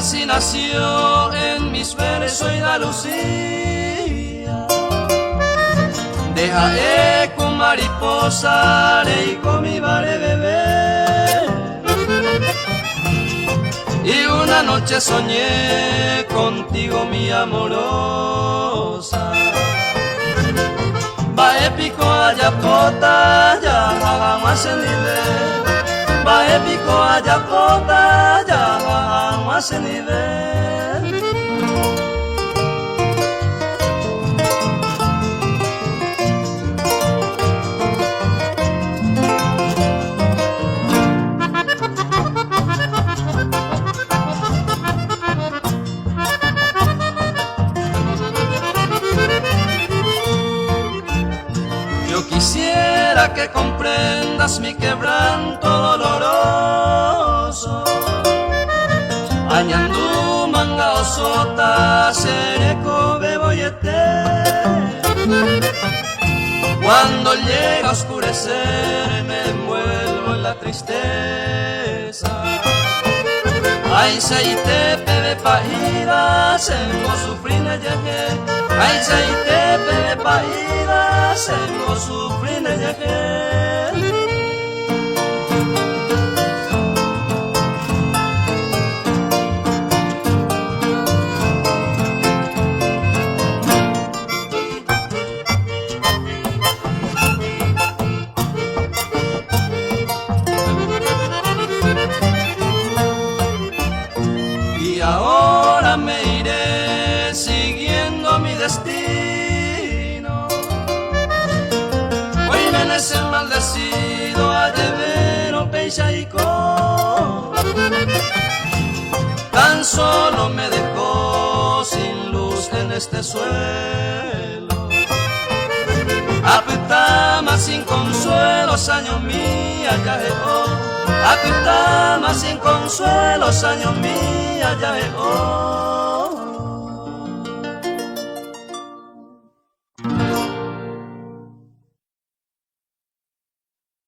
así nació en mis versos da Lucía. Deja con mariposa y con mi vale bebé. Y una noche soñé contigo mi amorosa. Va épico allá pota ya hagamos en nivel. Va épico allá pota ya hagamos en nivel. Quisiera que comprendas mi quebranto doloroso. Añandú, manga o sota, sereco, beboyete. Cuando llega a oscurecer me envuelvo en la tristeza. Ay, seite, pebe paída, sengo sufrine llegué. Ay, seite, pebe paída, sengo sufrine llegué. Y ahora me iré siguiendo mi destino. Hoy me el maldecido a llevero peixaico. Tan solo me dejó sin luz en este suelo. Apitama sin consuelos, años mía ya llegó. Apitama sin consuelos, años mía ya llegó.